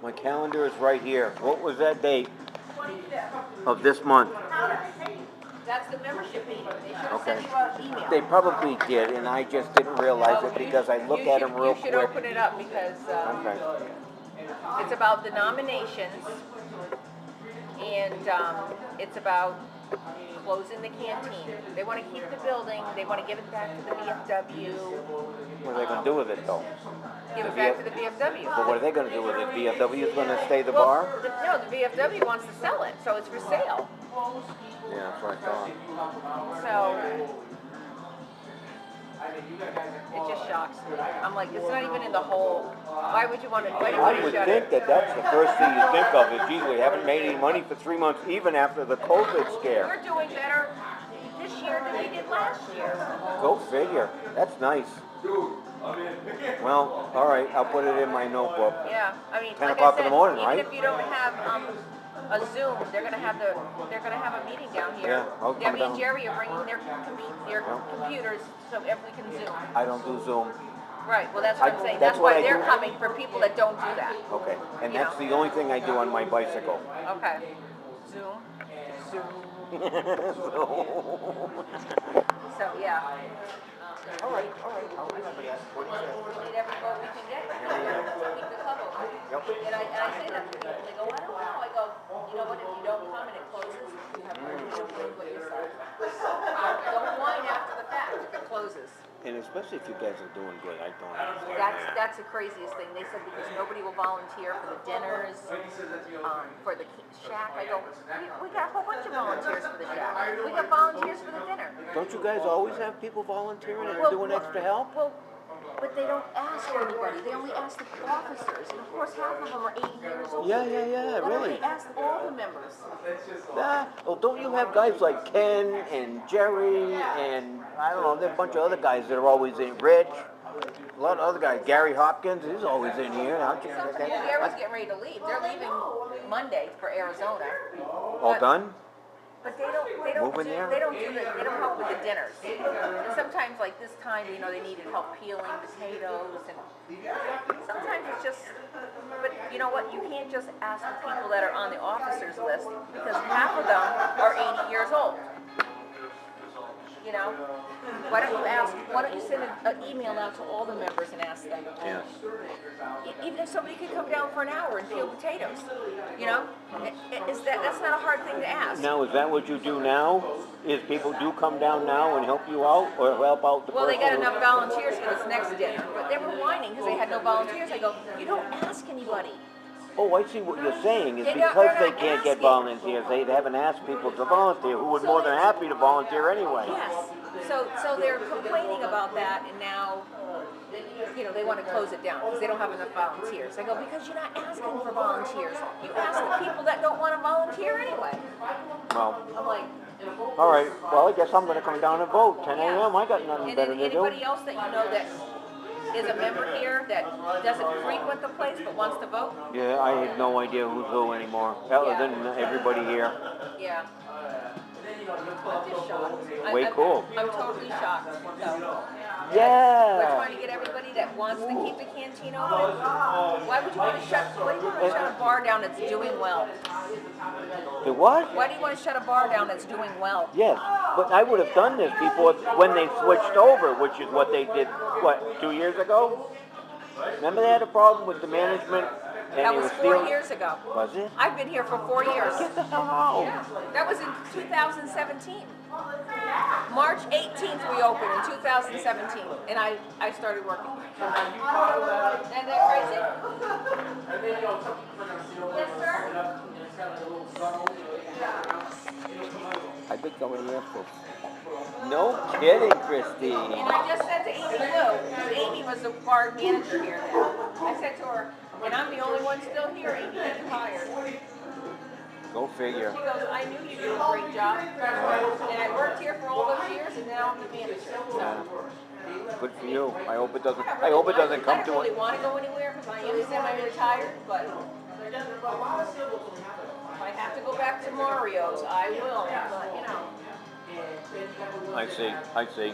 My calendar is right here. What was that date 25th. of this month? That's the membership meeting. They should have Okay. sent you an email. They probably did, and I just didn't realize Oh, it because I looked at them real You should quick. open it up because Okay. it's about the nominations, and it's about closing the canteen. They want to keep the building. They want to give it back to the VFW. What are they going to do with it, though? Give it back to the VFW. But what are they going to do with it? VFW is going to stay the Well, bar? No, the VFW wants to sell it, so it's for sale. Yeah, that's what I thought. So it just shocks me. I'm like, it's not even in the hole. Why would you want to? Why do you want I to would shut think it? that that's the first thing you think of is, geez, we haven't made any money for 3 months, even after the COVID scare. We're doing better this year than we did last year. Go figure. That's nice. Well, all right, I'll put it in my notebook. Yeah, I mean, 10 like o'clock I said, in the morning, even right? if you don't have a Zoom, they're gonna have a meeting down here. Yeah, I'll come Debbie down. and Jerry are bringing their computers so if we can Zoom. I don't do Zoom. Right. Well, that's what I'm saying. that's That's what why I they're do. coming for people that don't do that. Okay, and You that's know. the only thing I do on my bicycle. Okay. Zoom. So yeah. All right, I'll remember that. We need every vote we can get to keep the club open. Yep. And I say that to people. They go, I don't know. I go, you know what? If you don't come and it closes, you have no reason to put yourself. Don't whine after the fact if it closes. And especially if you guys are doing good, I don't understand that. That's the craziest thing. They said because nobody will volunteer for the dinners, for the shack. I go, we got a whole bunch of volunteers for the shack. We got volunteers for the dinner. Don't you guys always have people volunteering and doing extra help? Well, but they don't ask anybody. They only ask the officers. And of course, half of them are 80 years old. Yeah, Why really. don't they ask all the members? Well, don't you have guys like Ken and Jerry and, I don't know, there's a bunch of other guys that are always in, Rich, a lot of other guys, Gary Hopkins, he's always in here. Gary's getting ready to leave. They're leaving Monday for Arizona. All done? But they don't help with the dinners. And sometimes like this time, you know, they needed help peeling potatoes and sometimes it's just, but you know what, you can't just ask the people that are on the officers list because half of them are 80 years old. You know? Why don't you send an email out to all the members and ask them? Yeah. Even if somebody could come down for an hour and peel potatoes, you know? That's not a hard thing to ask. Now, is that what you do now? Is people do come down now and help you out or help out the Well, they got person enough volunteers for this next dinner, but they were whining because they had no volunteers. I go, you don't ask anybody. Oh, I see what you're saying. Is They're because not they can't get asking. volunteers. They haven't asked people to volunteer who would more than happy to volunteer anyway. Yes. So they're complaining about that, and now, you know, they want to close it down because they don't have enough volunteers. I go, because you're not asking for volunteers. You ask the people that don't want to volunteer anyway. Well, I'm like, all right. Well, I guess I'm going to come down and vote. 10 a.m. I got nothing and better then to do. anybody else that you know that is a member here that doesn't frequent the place but wants to vote? Yeah, I have no idea who's who anymore, other than everybody here. Yeah. I'm just shocked. Way cool. I'm totally shocked. So. Yeah. We're trying to get everybody that wants to keep the canteen open. Why would you want to shut a bar down that's doing well? The what? Why do you want to shut a bar down that's doing well? Yes, but I would have done this before when they switched over, which is what they did, 2 years ago? Remember they had a problem with the management? And That they was were 4 stealing- years ago. Was it? I've been here for 4 years. Get the hell out. Yeah, that was in 2017. March 18th we opened in 2017, and I started working. Isn't that crazy? Yes, sir? I think somebody else will. No kidding, Christine. And I just said to Amy Lou, because Amy was the bar manager here then. I said to her, and I'm the only one still here, Amy, that you hired. Go figure. She goes, I knew you did a great job. And I worked here for all those years, and now I'm the manager. So. Good for you. I hope it doesn't. I hope it doesn't come I to don't really it. want to go anywhere because I am semi-retired, but if I have to go back to Mario's, I will. But, you know. I see. I see.